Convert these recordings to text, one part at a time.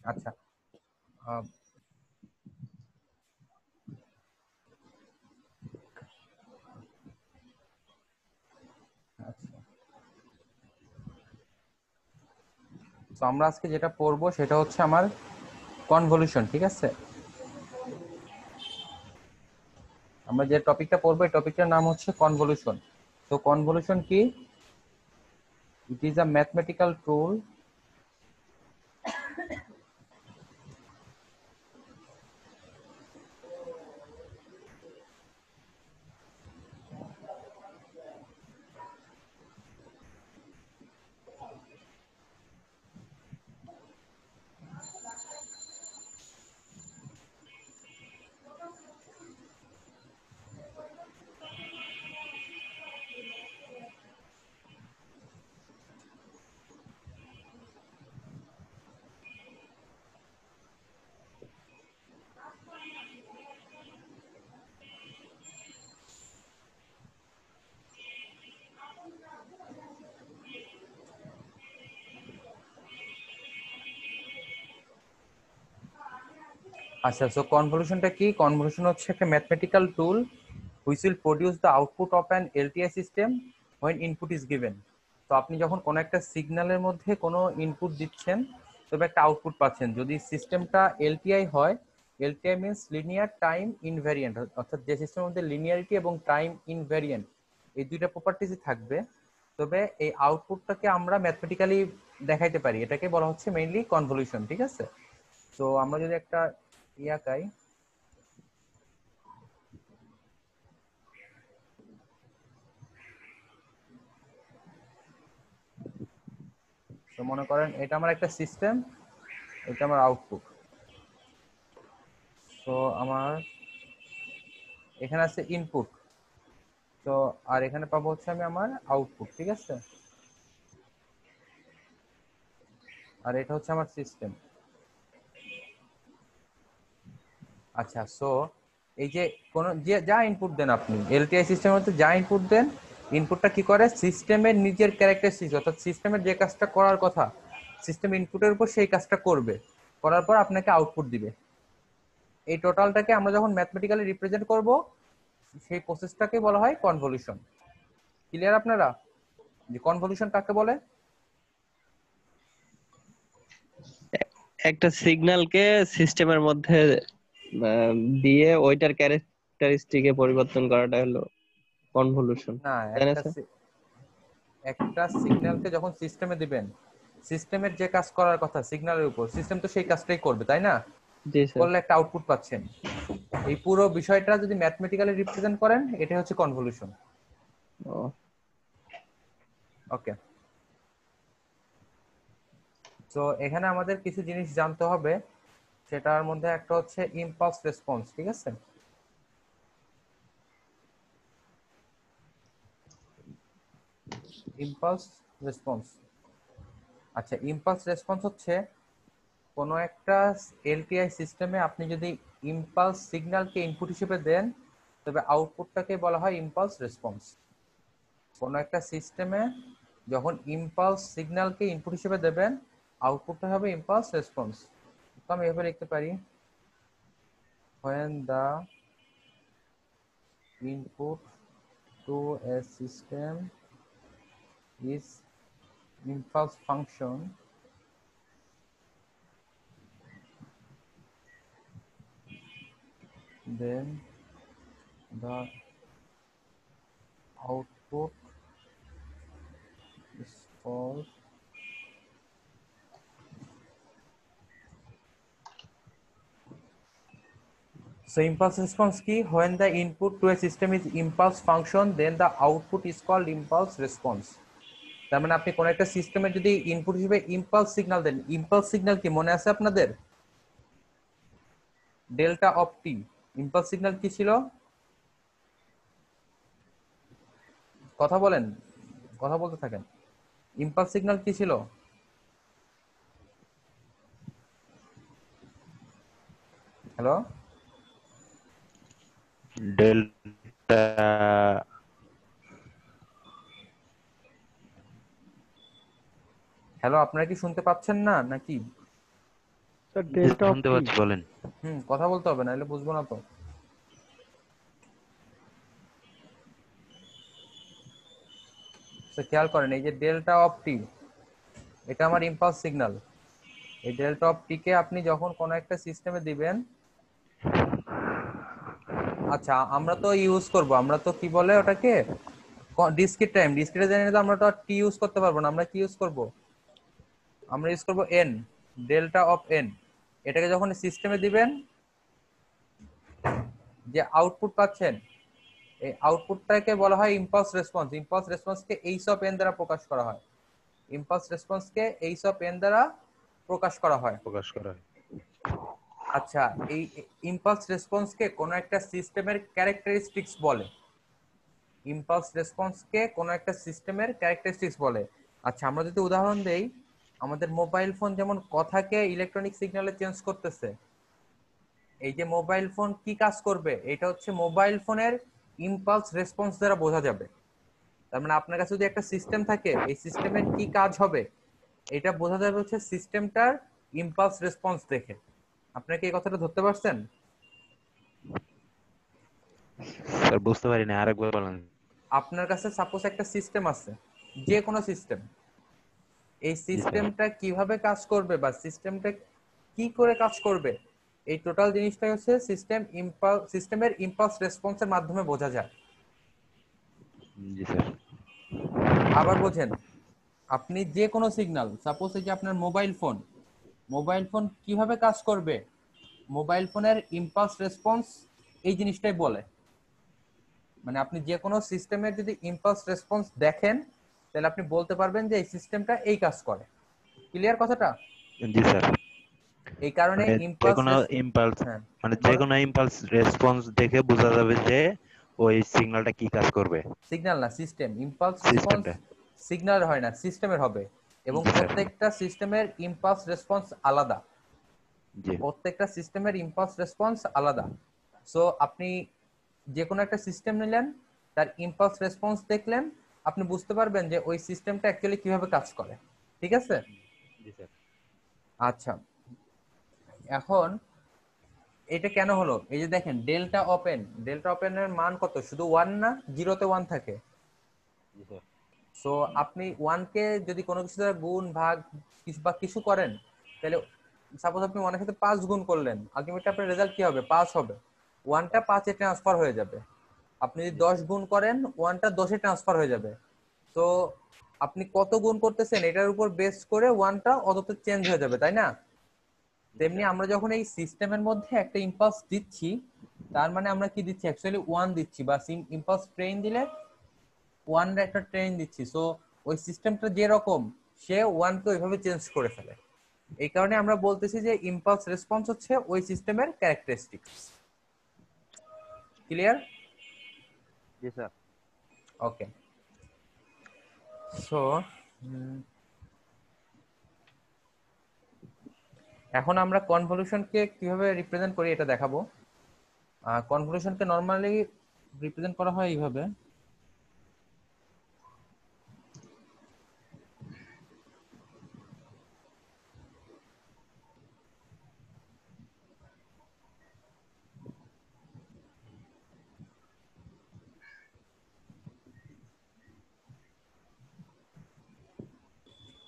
আচ্ছা আহ, আচ্ছা তো আমরা আজকে যেটা পড়বো সেটা হচ্ছে আমার কনভলিউশন, ঠিক আছে? আমরা যে টপিকটা পড়বো এই টপিকটার নাম হচ্ছে কনভলিউশন। তো কনভলিউশন কি? ইট ইজ আ ম্যাথমেটিক্যাল টুল আচ্ছা, সো কনভলিউশনটা কি? কনভলিউশন হচ্ছে একটা mathematical tool which will produce the output of an LTI system when input is given. তো আপনি যখন কোনো একটা সিগন্যালের মধ্যে কোনো ইনপুট দিচ্ছেন তবে একটা আউটপুট পাচ্ছেন। যদি সিস্টেমটা এলটিআই হয়, LTI means linear time invariant, অর্থাৎ যে সিস্টেমের মধ্যে লিনিয়ারিটি এবং টাইম ইনভ্যারিয়েন্ট এই দুইটা প্রপার্টিজই থাকবে, তবে এই আউটপুটটাকে আমরা ম্যাথমেটিক্যালি দেখাইতে পারি। এটাকে বলা হচ্ছে মেইনলি কনভলিউশন, ঠিক আছে? তো আমরা যদি একটা ইয়াকাই, তো মনে করেন এটা আমার একটা সিস্টেম, এটা আমার আউটপুট। তো আমার এখানে আছে ইনপুট, তো আর এখানে পাবো হচ্ছে আমি আমার আউটপুট, ঠিক আছে? আর এটা হচ্ছে আমার সিস্টেম। আচ্ছা, সো এই যে কোন যে যা ইনপুট দেন আপনি এলটিআই সিস্টেমের মধ্যে যা ইনপুট দেন, ইনপুটটা কি করে সিস্টেমের নিজের ক্যারেক্টারিস্টিক্স, অর্থাৎ সিস্টেমের যে কাজটা করার কথা সিস্টেম ইনপুটের উপর সেই কাজটা করবে, করার পর আপনাকে আউটপুট দিবে। এই টোটালটাকে আমরা যখন ম্যাথমেটিক্যালি রিপ্রেজেন্ট করব সেই প্রসেসটাকে বলা হয় কনভলিউশন। ক্লিয়ার আপনারা যে কনভলিউশন কাকে বলে? একটা সিগন্যালকে সিস্টেমের মধ্যে আহ, দিয়ে ওইটার ক্যারেক্টারিস্টিকে পরিবর্তন করাটা হলো কনভলিউশন, না, তাই না স্যার? একটা সিগন্যালকে যখন সিস্টেমে দিবেন, সিস্টেমের যে কাজ করার কথা সিগন্যালের উপর সিস্টেম তো সেই কাজটাই করবে, তাই না? জি স্যার। করলে একটা আউটপুট পাচ্ছেন। এই পুরো বিষয়টা যদি ম্যাথমেটিক্যালি রিপ্রেজেন্ট করেন এটা হচ্ছে কনভলিউশন। ও, ওকে, তো এখানে আমাদের কিছু জিনিস জানতে হবে। সেটার মধ্যে একটা হচ্ছে ইম্পালস রেসপন্স, ঠিক আছে? Impulse response. আচ্ছা, ইম্পালস রেসপন্স হচ্ছে কোনো একটা এলটিআই সিস্টেমে আপনি যদি ইম্পালস সিগন্যালকে ইনপুট হিসেবে দেন তবে আউটপুটটাকে বলা হয় ইম্পালস রেসপন্স। কোনো একটা সিস্টেমে যখন ইম্পালস সিগন্যালকে ইনপুট হিসেবে দেবেন আউটপুটটা হবে ইম্পালস রেসপন্স। তো আমি এভাবে লিখতে পারি, when the input to a system is impulse function, then the output is called so impulse response key. When the input to a system is impulse function then the output is called impulse response. তার মানে আপনি কোন একটা সিস্টেমে যদি input হিসেবে impulse signal দেন, impulse signal কি মনে আছে আপনাদের? Delta of T. Impulse signal কি ছিল? কথা বলেন, কথা বলতে থাকেন। ইম্পালস সিগন্যাল কি ছিল? হ্যালো, ডেল্টা হ্যালো, আপনারা কি শুনতে পাচ্ছেন না নাকি? স্যার ডেল্টা অফ শুনতে টি। পাচ্ছি, বলেন। কথা বলতে হবে, নাহলে বুঝবো না তো। তো খেয়াল করেন, এই যে ডেল্টা অফ টি, এটা আমার ইম্পালস সিগন্যাল। এই ডেল্টা অফ টি কে আপনি যখন কোনো একটা সিস্টেমে দিবেন, আচ্ছা আমরা তো ইউজ করব, আমরা তো কি বলে ওটাকে ডিসক্রিট টাইম, ডিসক্রিট জানি তো, আমরা তো টি ইউজ করতে পারবো না। আমরা কি ইউজ করব? আমরা ইউজ করব এন, ডেল্টা অফ এন। এটাকে যখন সিস্টেমে দিবেন, যে আউটপুট পাচ্ছেন, এই আউটপুটটাকে বলা হয় ইম্পালস রেসপন্স। ইম্পালস রেসপন্সকে এইচ অফ এন দ্বারা প্রকাশ করা হয়। ইম্পালস রেসপন্সকে এইচ অফ এন দ্বারা প্রকাশ করা হয়। প্রকাশ করা হয়। আচ্ছা, এই ইম্পালস রেসপন্সকে কোন একটা সিস্টেমের ক্যারেক্টারিস্টিক্স বলে। ইম্পালস রেসপন্সকে কোন একটা সিস্টেমের ক্যারেক্টারিস্টিক্স বলে। আচ্ছা, আমরা যদি উদাহরণ দেই, আমাদের মোবাইল ফোন যেমন কথাকে ইলেকট্রনিক সিগন্যালে চেঞ্জ করতেছে, এই যে মোবাইল ফোন কি কাজ করবে, এটা হচ্ছে মোবাইল ফোনের ইম্পালস রেসপন্স দ্বারা বোঝা যাবে। তার মানে আপনার কাছে যদি একটা সিস্টেম থাকে, এই সিস্টেমের কি কাজ হবে এটা বোঝা যাবে হচ্ছে সিস্টেমটার ইম্পালস রেসপন্স দেখে। আপনারা কি এই কথাটা ধরতে পারছেন? স্যার বুঝতে পারি না, আরেকবার বলেন। আপনার কাছে সাপোজ একটা সিস্টেম আছে, যে কোনো সিস্টেম, এই জি স্যার। সিস্টেমটা কিভাবে কাজ করবে বা সিস্টেমটা কি করে কাজ করবে, এই টোটাল জিনিসটাই হচ্ছে সিস্টেমের ইম্পালস রেসপন্সের মাধ্যমে বোঝা যায়। জি স্যার। আবার বোঝেন, আপনি যে কোনো সিগন্যাল, সাপোজ এই যে আপনার মোবাইল ফোন, মোবাইল ফোন কিভাবে কাজ করবে, মোবাইল ফোনের ইম্পালস রেসপন্স এই জিনিসটাই বলে। মানে আপনি যে কোনো সিস্টেমের যদি ইম্পালস রেসপন্স দেখেন, তাহলে আপনি বলতে পারবেন যে এই সিস্টেমটা এই কাজ করে। ক্লিয়ার কথাটা? জি স্যার। এই কারণে মানে ইম্পালস, হ্যাঁ যে বলেন। কোনো ইম্পালস রেসপন্স দেখে বোঝা যাবে যে ওই সিগন্যালটা কি কাজ করবে। সিগন্যাল না, সিস্টেম। ইম্পালস রেসপন্স সিস্টেমটা। সিগন্যাল হয় না, সিস্টেমের হবে। এবং জি স্যার। প্রত্যেকটা সিস্টেমের ইম্পালস রেসপন্স আলাদা। জি প্রত্যেকটা সিস্টেমের ইম্পালস রেসপন্স আলাদা। সো আপনি যে কোনো একটা সিস্টেম নিলেন, তার ইম্পালস রেসপন্স দেখলেন, আপনি বুঝতে পারবেন যে ওই সিস্টেমটা অ্যাকচুয়ালি কিভাবে কাজ করে। ঠিক আছে? জি স্যার। আচ্ছা, এখন এটা কেন হলো? এই যে দেখেন ডেল্টা ওপেন, ডেল্টা ওপেনের মান কত? শুধু ওয়ান না, জিরোতে ওয়ান থাকে। জি স্যার। সো আপনি ওয়ানকে যদি কোনো কিছু দ্বারা গুণ ভাগ কিছু বা কিছু করেন, তাহলে সাপোজ আপনি ওয়ানের সাথে 5 গুণ করলেন, আলটিমেটলি আপনার রেজাল্ট কি হবে? 5 হবে। ওয়ানটা 5-এ ট্রান্সফার হয়ে যাবে। আপনি যদি 10 গুণ করেন, ওয়ানটা 10-এ ট্রান্সফার হয়ে যাবে। তো আপনি কত গুণ করতেছেন এটার উপর বেস করে ওয়ানটা অতটা চেঞ্জ হয়ে যাবে, তাই না? তেমনি আমরা যখন এই সিস্টেমের মধ্যে একটা ইম্পালস দিচ্ছি, তার মানে আমরা কি দিচ্ছি? অ্যাকচুয়ালি ওয়ান দিচ্ছি, বা ইম্পালস ট্রেন দিলে ওয়ান একটা ট্রেন দিচ্ছি। সো ওই সিস্টেমটা যেরকম, সে ওয়ানকে ওইভাবে চেঞ্জ করে ফেলে। এই কারণে আমরা বলতেছি যে ইম্পালস রেসপন্স হচ্ছে ওই সিস্টেমের ক্যারেক্টারিস্টিক্স। ক্লিয়ার? জি স্যার। ওকে। সো এখন আমরা কনভলিউশনকে কিভাবে রিপ্রেজেন্ট করি এটা দেখাবো। কনভলিউশনকে নরমালি রিপ্রেজেন্ট করা হয় এইভাবে।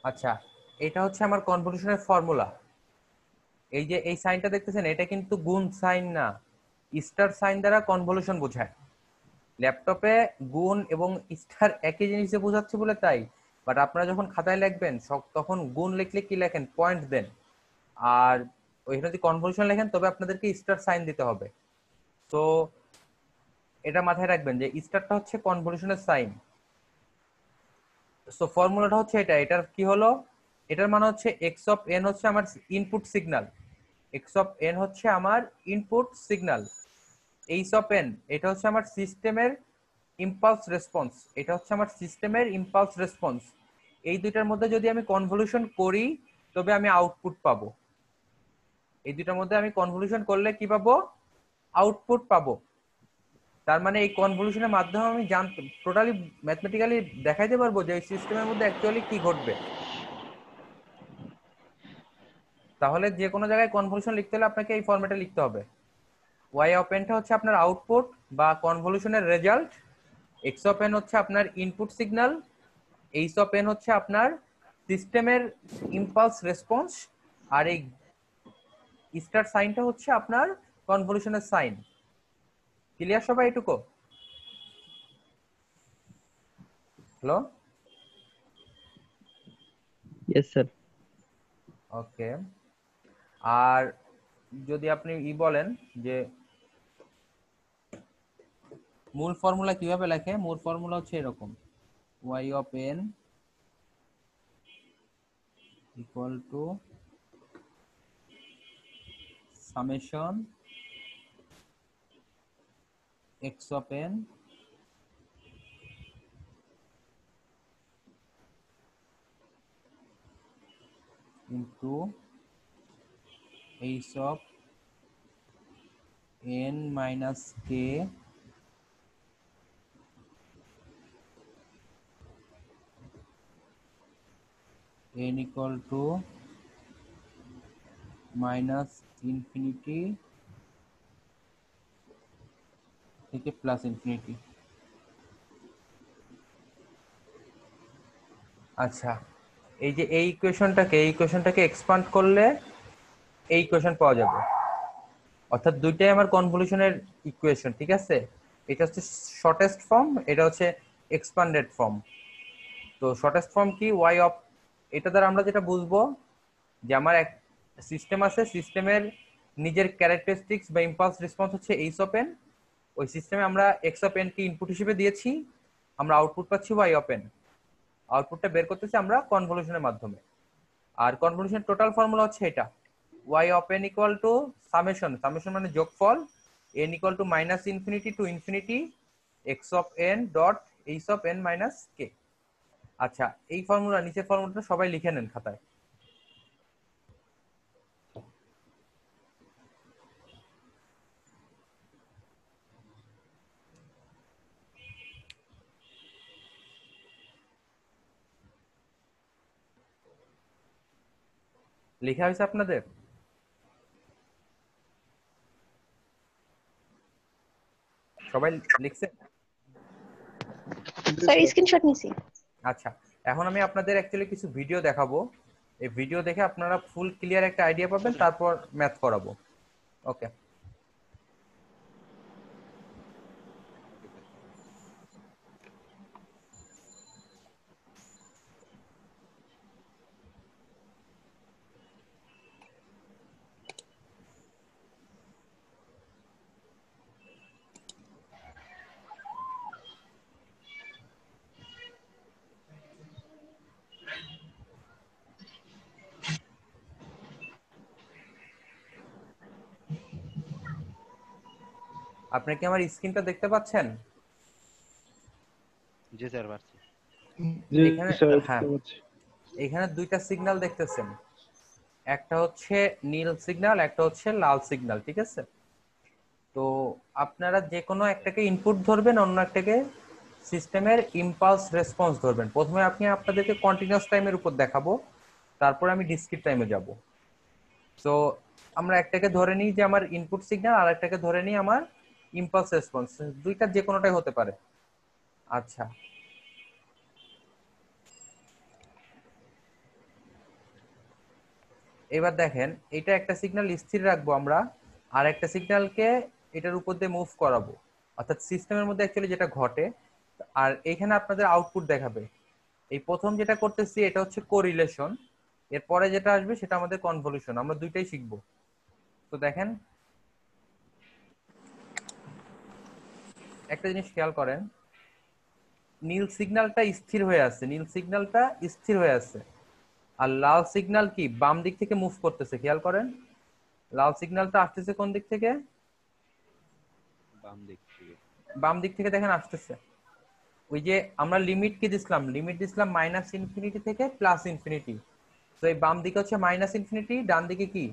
আচ্ছা, এটা হচ্ছে আমার কনভলিউশনের ফর্মুলা। এই যে এই সাইনটা দেখতেছেন, এটা কিন্তু গুণ সাইন না, স্টার সাইন দ্বারা কনভলিউশন বোঝায়। ল্যাপটপে গুণ এবং স্টার একই জিনিসে বোঝাচ্ছে বলে তাই, বাট আপনারা যখন খাতায় লিখবেন তখন গুণ লিখলে কি লেখেন? পয়েন্ট দেন। আর ওইখানে যদি কনভলিউশন লেখেন, তবে আপনাদেরকে স্টার সাইন দিতে হবে। তো এটা মাথায় রাখবেন যে স্টারটা হচ্ছে কনভলিউশনের সাইন। সো ফর্মুলাটা হচ্ছে এটা। এটার কি হলো? এটার মানে হচ্ছে এক্স অফ এন হচ্ছে আমার input signal. X of N হচ্ছে আমার input signal. H of N এটা হচ্ছে আমার সিস্টেমের ইম্পালস রেসপন্স। এটা হচ্ছে আমার সিস্টেমের ইম্পালস রেসপন্স। এই দুইটার মধ্যে যদি আমি কনভলিউশন করি, তবে আমি আউটপুট পাবো। এই দুইটার মধ্যে আমি কনভলিউশন করলে কি পাবো? আউটপুট পাবো। তার মানে এই কনভলিউশনের মাধ্যমে আমি টোটালি ম্যাথমেটিক্যালি দেখাইতে পারবো যে এই সিস্টেমের মধ্যে অ্যাকচুয়ালি কি ঘটবে। তাহলে যে কোনো জায়গায় কনভলিউশন লিখতে হলে আপনাকে এই ফরম্যাটে লিখতে হবে। ওয়াই অফ এনটা হচ্ছে আপনার আউটপুট বা কনভলিউশনের রেজাল্ট, এক্স অফ এন হচ্ছে আপনার input signal, H of N হচ্ছে আপনার সিস্টেমের ইম্পালস রেসপন্স, আর এই স্টার সাইনটা হচ্ছে আপনার কনভলিউশনের সাইন। ক্লিয়ার সবাই এটুকু? Hello, yes sir. ওকে। আর যদি আপনি বলেন যে মূল ফর্মুলা কিভাবে লেখে, মূল ফর্মুলা হচ্ছে এরকম, y of n equal to summation x of n into h of n minus k n equal to minus infinity থেকে প্লাস ইনফিনিটি। আচ্ছা, এই যে এই ইকুয়েশনটাকে এক্সপান্ড করলে এই ইকুয়েশন পাওয়া যাবে, অর্থাৎ দুইটাই আমার কনভলিউশনের ইকুয়েশন, ঠিক আছে? এটা হচ্ছে শর্টেস্ট ফর্ম, এটা হচ্ছে এক্সপান্ডেড ফর্ম। তো শর্টেস্ট ফর্ম কি, ওয়াই অফ, এটা দ্বারা আমরা যেটা বুঝবো যে আমার এক সিস্টেম আছে, সিস্টেমের নিজের ক্যারেক্টারিস্টিক্স বা ইম্পালস রেসপন্স হচ্ছে এইচ অফ এন, ওই সিস্টেমে আমরা x of N K input হিসেবে দিয়েছি, আমরা আউটপুট পাচ্ছি ওয়াই অফ এন, আউটপুটটা বের করতেছি আমরা কনভলিউশনের মাধ্যমে। আর কনভলিউশন টোটাল ফর্মুলা হচ্ছে এটা, y of n equal to summation, summation মানে যোগফল, n equal to minus infinity to infinity x of n dot h of n minus k। আচ্ছা, এই ফর্মুলা, নিচের ফর্মুলাটা সবাই লিখে নেন খাতায়। লেখা হয়েছে আপনাদের? সবাই লিখছেন? স্যার স্ক্রিনশট নিছি। আচ্ছা, এখন আমি আপনাদের অ্যাকচুয়ালি কিছু ভিডিও দেখাবো, এই ভিডিও দেখে আপনারা ফুল ক্লিয়ার একটা আইডিয়া পাবেন, তারপর ম্যাথ করাবো। ওকে, আপনি কি আমার স্ক্রিনটা দেখতে পাচ্ছেন? জি স্যার পারছি। এখানে, হ্যাঁ, এখানে দুইটা সিগন্যাল দেখতেছেন, একটা হচ্ছে নীল সিগন্যাল, একটা হচ্ছে লাল সিগন্যাল, ঠিক আছে? তো আপনারা যে কোনো একটাকে ইনপুট ধরবেন, অন্য একটাকে সিস্টেমের ইম্পালস রেসপন্স ধরবেন। প্রথমে আপনি আপনাদেরকে কন্টিনিউয়াস টাইমের উপর দেখাবো, তারপর আমি ডিসক্রিট টাইমে যাব। তো আমরা একটাকে ধরে নিই যে আমার ইনপুট সিগন্যাল, আর একটাকে ধরে নিই আমার ইম্পালস রেসপন্স, দুইটা যে কোনোটাই হতে পারে। আচ্ছা, এবার দেখেন, এটা একটা সিগন্যাল স্থির রাখবো আমরা, আর একটা সিগন্যালকে এটার উপর দিয়ে মুভ করাবো, অর্থাৎ সিস্টেমের মধ্যে অ্যাকচুয়ালি যেটা ঘটে। আর এখানে আপনাদের আউটপুট দেখাবে। এই প্রথম যেটা করতেছি এটা হচ্ছে কোরিলেশন, এরপরে যেটা আসবে সেটা আমাদের কনভলিউশন, আমরা দুইটাই শিখবো। তো দেখেন, একটা জিনিস খেয়াল করেন, নীল সিগন্যালটা স্থির হয়ে আছে, নীল সিগন্যালটা স্থির হয়ে আছে, আর লাল সিগন্যাল কি বাম দিক থেকে মুভ করতেছে। খেয়াল করেন, লাল সিগন্যালটা আসতেছে কোন দিক থেকে? বাম দিক থেকে। বাম দিক থেকে দেখেন আসতেছে। ওই যে আমরা লিমিট কি দিছিলাম, লিমিট দিছিলাম মাইনাস ইনফিনিটি থেকে প্লাস ইনফিনিটি। তো এই বাম দিকে হচ্ছে মাইনাস ইনফিনিটি, ডান দিকে কি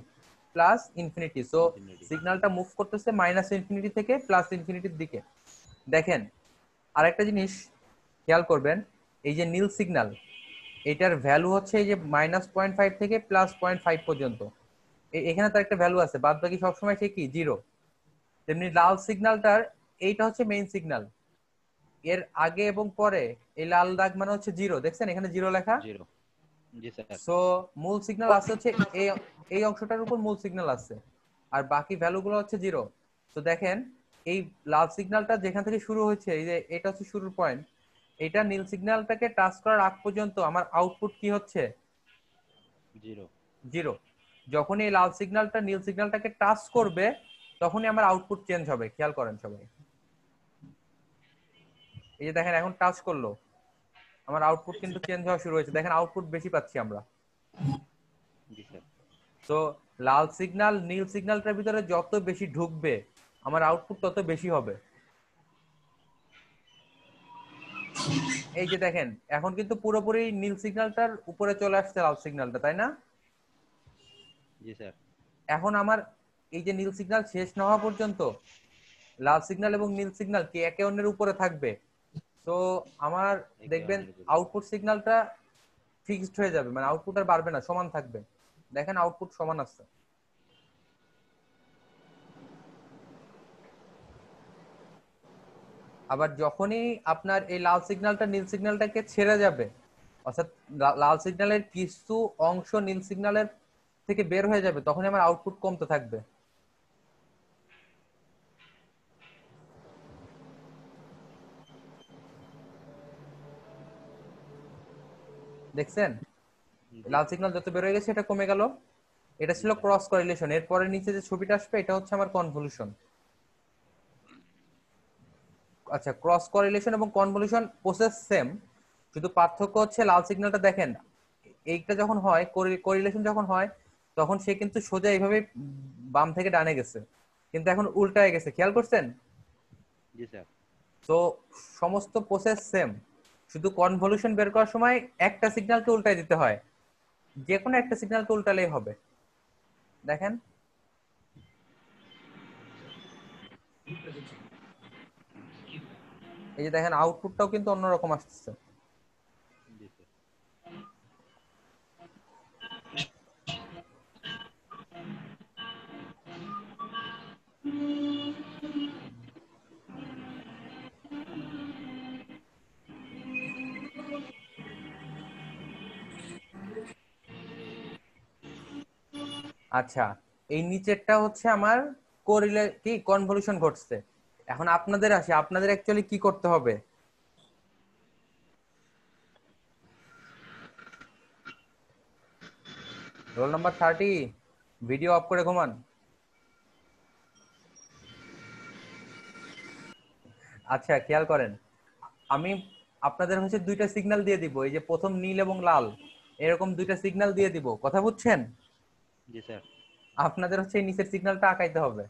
প্লাস ইনফিনিটি। সো সিগন্যালটা মুভ করতেছে মাইনাস ইনফিনিটি থেকে প্লাস ইনফিনিটির দিকে। দেখেন, আরেকটা জিনিস খেয়াল করবেন, এই যে নীল সিগন্যাল, এটার ভ্যালু হচ্ছে এই যে -0.5 থেকে +0.5 পর্যন্ত। এখানে তার একটা ভ্যালু আছে, বাদ বাকি সবসময় সে কি জিরো। তেমনি লাল সিগন্যালটার এইটা হচ্ছে মেইন সিগন্যাল, এর আগে এবং পরে এই লাল দাগ মানে হচ্ছে জিরো, দেখছেন এখানে জিরো লেখা। জিরো। জি স্যার। সো মূল সিগন্যাল আছে হচ্ছে এই এই অংশটার উপর মূল সিগন্যাল আছে, আর বাকি ভ্যালুগুলো হচ্ছে জিরো। তো দেখেন এই লাল সিগন্যালটা যেখান থেকে শুরু হয়েছে, এই যে এটা হচ্ছে শুরুর পয়েন্ট, এটা নীল সিগন্যালটাকে টাচ করার আগ পর্যন্ত আমার আউটপুট কি হচ্ছে জিরো। জিরো। যখন এই লাল সিগন্যালটা নীল সিগন্যালটাকে টাচ করবে তখনই আমার আউটপুট চেঞ্জ হবে, খেয়াল করেন সবাই। এই যে দেখেন এখন টাচ করলো, আমার আউটপুট কিন্তু চেঞ্জ হওয়া শুরু হয়েছে, দেখেন আউটপুট বেশি পাচ্ছি আমরা। জি স্যার। তো লাল সিগন্যাল নীল সিগন্যালটার ভিতরে যত বেশি ঢুকবে আমার আউটপুট তত বেশি হবে। এই যে দেখেন এখন কিন্তু পুরোপুরি নীল সিগন্যালটার উপরে চলে আসছে লাল সিগন্যালটা, তাই না? জি স্যার। এখন আমার এই যে নীল সিগন্যাল শেষ না হওয়া পর্যন্ত লাল সিগন্যাল এবং নীল সিগন্যাল কি একে অন্যের উপরে থাকবে। তো আমার একে দেখবেন অন্যের উপর। আউটপুট সিগন্যালটা ফিক্সড হয়ে যাবে, মানে আউটপুট আর বাড়বে না, সমান থাকবে। দেখেন আউটপুট সমান আছে। আবার যখনই আপনার এই লাল সিগন্যালটা নীল সিগন্যালটাকে ছেড়ে যাবে, অর্থাৎ লাল সিগন্যালের কিছু অংশ নীল সিগন্যালের থেকে বের হয়ে যাবে, তখনই আমার আউটপুট কমতে থাকবে। দেখছেন জি লাল স্যার। সিগন্যাল যত বের হয়ে গেছে এটা কমে গেল। এটা জি ছিল স্যার। ক্রস করিলেশন। এরপরে নিচে যে ছবিটা আসবে এটা হচ্ছে আমার কনভলিউশন। আচ্ছা, ক্রস করিলেশন এবং কনভলিউশন প্রসেস সেম, শুধু পার্থক্য হচ্ছে লাল সিগন্যালটা দেখেন এইটা যখন হয়, করিলেশন যখন হয় তখন সে কিন্তু সোজা এইভাবে বাম থেকে ডানে গেছে, কিন্তু এখন উল্টায় গেছে, খেয়াল করছেন? জি স্যার। তো সমস্ত প্রসেস সেম, শুধু কনভলিউশন বের করার সময় একটা সিগন্যালকে উল্টায় দিতে হয়, যে কোনো একটা সিগন্যালকে উল্টালেই হবে। দেখেন এই যে দেখেন আউটপুটটাও কিন্তু অন্যরকম আসতেছে। জি স্যার। আচ্ছা, এই নিচেরটা হচ্ছে আমার কি কনভলিউশন ঘটছে। এখন আপনাদের আসে, আপনাদের অ্যাকচুয়ালি কি করতে হবে? রোল নাম্বার 30, ভিডিও অফ করে ঘুমান। আচ্ছা খেয়াল করেন, আমি আপনাদের হচ্ছে দুইটা সিগন্যাল দিয়ে দিব, এই যে প্রথম নীল এবং লাল, এরকম দুইটা সিগন্যাল দিয়ে দিব, কথা বুঝছেন? জি স্যার। আপনাদের হচ্ছে এই নিচের সিগন্যালটা আঁকাইতে হবে,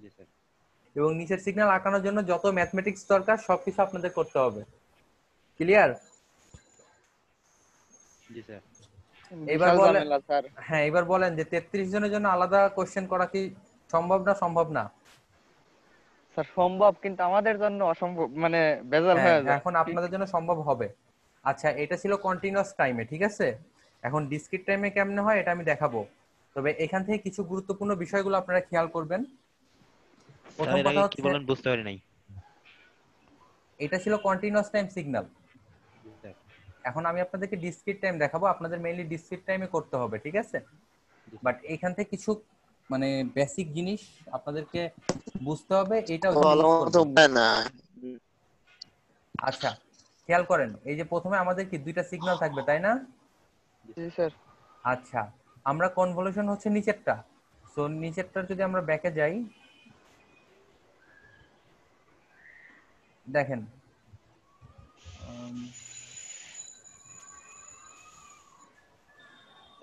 জি স্যার। এবং নিচের সিগন্যাল আঁকানোর জন্য যত ম্যাথমেটিক্স দরকার সবকিছু আপনাদের করতে হবে। ক্লিয়ার? জি স্যার। এবার বিশাল বলেন, ঝামেলা স্যার। হ্যাঁ এবার বলেন যে 33 জনের জন্য আলাদা কোশ্চেন করা কি সম্ভব না সম্ভব না? স্যার সম্ভব, কিন্তু আমাদের জন্য অসম্ভব, মানে বেজাল হ্যাঁ হয়ে যায়। এখন আপনাদের জন্য সম্ভব হবে। আচ্ছা এটা ছিল কন্টিনিউয়াস টাইমে, ঠিক আছে। এখন ডিসক্রিট টাইমে কেমনে হয় এটা আমি দেখাবো, তবে এখান থেকে কিছু গুরুত্বপূর্ণ বিষয়গুলো আপনারা খেয়াল করবেন। স্যার প্রথম এর কথা আগে কি হচ্ছে বলেন বুঝতে পারি নাই। এটা ছিল কন্টিনিউয়াস টাইম সিগন্যাল। জি স্যার। এখন আমি আপনাদেরকে ডিসক্রিট টাইম দেখাবো, আপনাদের মেইনলি ডিসক্রিট টাইমে করতে হবে, ঠিক আছে। জি স্যার। বাট এখান থেকে কিছু মানে বেসিক জিনিস আপনাদেরকে বুঝতে হবে, এটা ওখানে ভালো ইউজ মতো করবেন। উপায় না। আচ্ছা খেয়াল করেন, এই যে প্রথমে আমাদের কি দুইটা সিগন্যাল থাকবে তাই না? জি স্যার। আচ্ছা, আমরা কনভলিউশন হচ্ছে নিচেরটা, সো নিচেরটার যদি আমরা ব্যাকে যাই, দেখেন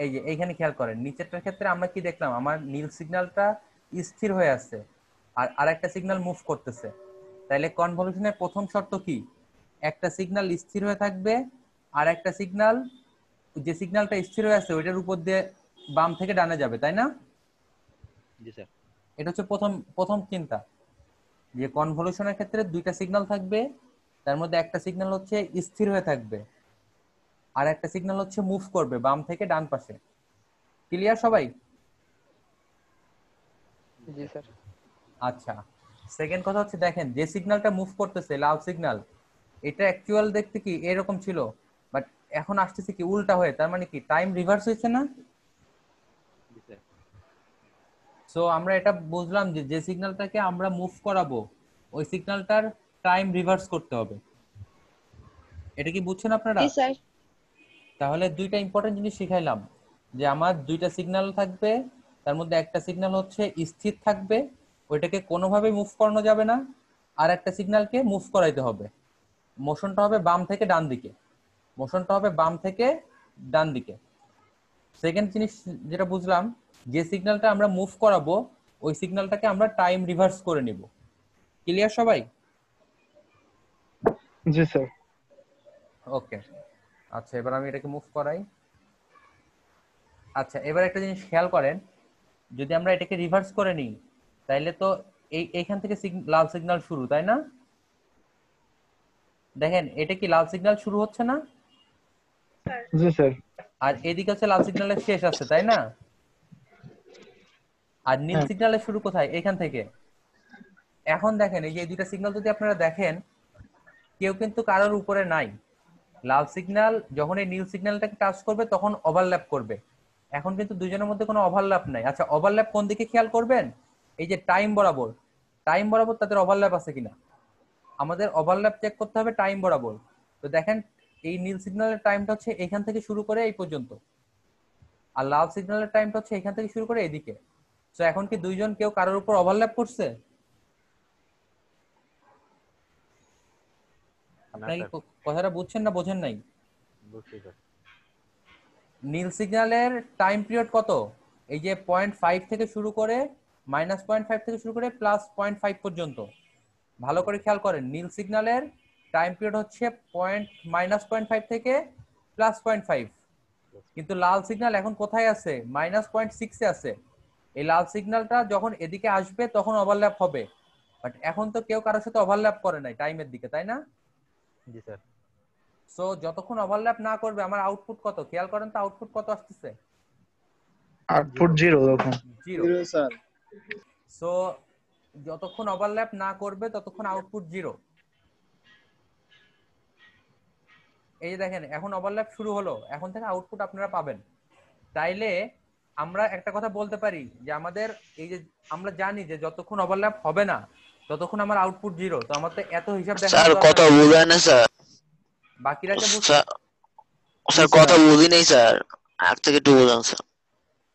এই যে এইখানে খেয়াল করেন নিচেরটার ক্ষেত্রে আমরা কি দেখলাম, আমার নীল সিগন্যালটা স্থির হয়ে আছে আর আরেকটা সিগন্যাল মুভ করতেছে। তাইলে কনভলিউশনের প্রথম শর্ত কি? একটা সিগন্যাল স্থির হয়ে থাকবে আর একটা সিগন্যাল, যে সিগন্যালটা স্থির হয়ে আছে ওইটার উপর দিয়ে বাম থেকে ডানে যাবে, তাই না? জি স্যার। এটা হচ্ছে প্রথম প্রথম চিন্তা, যে কনভলিউশনের ক্ষেত্রে দুইটা সিগন্যাল থাকবে, তার মধ্যে একটা সিগন্যাল হচ্ছে স্থির হয়ে থাকবে আর একটা সিগন্যাল হচ্ছে মুভ করবে বাম থেকে ডান পাশে। ক্লিয়ার সবাই? জি স্যার। আচ্ছা, সেকেন্ড কথা হচ্ছে দেখেন যে সিগন্যালটা মুভ করতেছে লাল সিগন্যাল, এটা অ্যাকচুয়াল দেখতে কি এরকম ছিল, বাট এখন আসতেছে কি উল্টা হয়ে, তার মানে কি টাইম রিভার্স হয়েছে না? সো আমরা এটা বুঝলাম যে যে সিগন্যালটাকে আমরা মুভ করাবো ওই সিগন্যালটার টাইম রিভার্স করতে হবে। এটা কি বুঝছেন আপনারা? জি স্যার। তাহলে দুইটা ইম্পর্টেন্ট জিনিস শিখাইলাম, যে আমার দুইটা সিগন্যাল থাকবে, তার মধ্যে একটা সিগন্যাল হচ্ছে স্থির থাকবে, ওইটাকে কোনোভাবেই মুভ করানো যাবে না, আর একটা সিগন্যালকে মুভ করাইতে হবে। মোশনটা হবে বাম থেকে ডান দিকে, মোশনটা হবে বাম থেকে ডান দিকে। সেকেন্ড জিনিস যেটা বুঝলাম, যে সিগন্যালটা আমরা মুভ করাবো ওই সিগন্যালটাকে আমরা টাইম রিভার্স করে নিব। ক্লিয়ার সবাই? জি স্যার। ওকে, আচ্ছা এবার আমি এটাকে মুভ করাই। আচ্ছা এবার একটা জিনিস খেয়াল করেন, যদি আমরা এটাকে রিভার্স করে নিই তাইলে তো এইখান থেকে লাল সিগন্যাল শুরু, তাই না? দেখেন এটা কি লাল সিগন্যাল শুরু হচ্ছে না, জি স্যার। আর এদিকে হচ্ছে লাল সিগন্যালের শেষ আছে, তাই না? আর নীল হ্যাঁ। সিগন্যালের শুরু কোথায়? এখান থেকে। এখন দেখেন এই যে এই দুইটা সিগন্যাল যদি আপনারা দেখেন, কেউ কিন্তু কারোর উপরে নাই। লাল সিগন্যাল যখন এই নীল সিগন্যালটাকে টাচ করবে তখন ওভারল্যাপ করবে, এখন কিন্তু দুজনের মধ্যে কোনো ওভারল্যাপ নাই। আচ্ছা ওভারল্যাপ কোন দিকে খেয়াল করবেন, এই যে টাইম বরাবর, টাইম বরাবর তাদের ওভারল্যাপ আছে কিনা। আমাদের ওভারল্যাপ চেক করতে হবে টাইম বরাবর। তো দেখেন এই নীল সিগন্যালের টাইমটা হচ্ছে এখান থেকে শুরু করে এই পর্যন্ত, আর লাল সিগন্যালের টাইমটা হচ্ছে এখান থেকে শুরু করে এদিকে। তো এখন কি দুইজন কেউ কারোর উপর ওভারল্যাপ করছে? আপনারা কি কথাটা বুঝছেন না বোঝেন নাই? নীল সিগন্যালের টাইম পিরিয়ড কত? এই যে 0.5 থেকে শুরু করে -0.5 থেকে শুরু করে +0.5 পর্যন্ত। ভালো করে খেয়াল করেন, নীল সিগন্যালের টাইম পিরিয়ড হচ্ছে -0.5 থেকে +0.5। কিন্তু লাল সিগন্যাল এখন কোথায় আছে? -0.6 এ আছে। এই লাল সিগন্যালটা যখন এদিকে আসবে তখন ওভারল্যাপ হবে, বাট এখন তো কেউ কারোর সাথে ওভারল্যাপ করে নাই টাইমের দিকে, তাই না? জি স্যার। সো যতক্ষণ ওভারল্যাপ না করবে আমার আউটপুট কত খেয়াল করেন তো, আউটপুট কত আসতেছে? আউটপুট জিরো তখন। জিরো। স্যার। সো যতক্ষণ ওভারল্যাপ না করবে ততক্ষণ আউটপুট জিরো। এই যে দেখেন এখন ওভারল্যাপ শুরু হলো, এখন থেকে আউটপুট আপনারা পাবেন। তাইলে আমরা একটা কথা বলতে পারি যে আমাদের এই যে আমরা জানি যে যতক্ষণ ওভারল্যাপ হবে না ততক্ষণ আমার আউটপুট জিরো। তো আমার তো এত হিসাব স্যার দেখানোর দরকার কথা নেই। বুঝায় না স্যার। বাকিরা কে বুঝ স্যার স্যার কথা বুঝি নেই স্যার, আগ থেকে একটু বোঝান স্যার।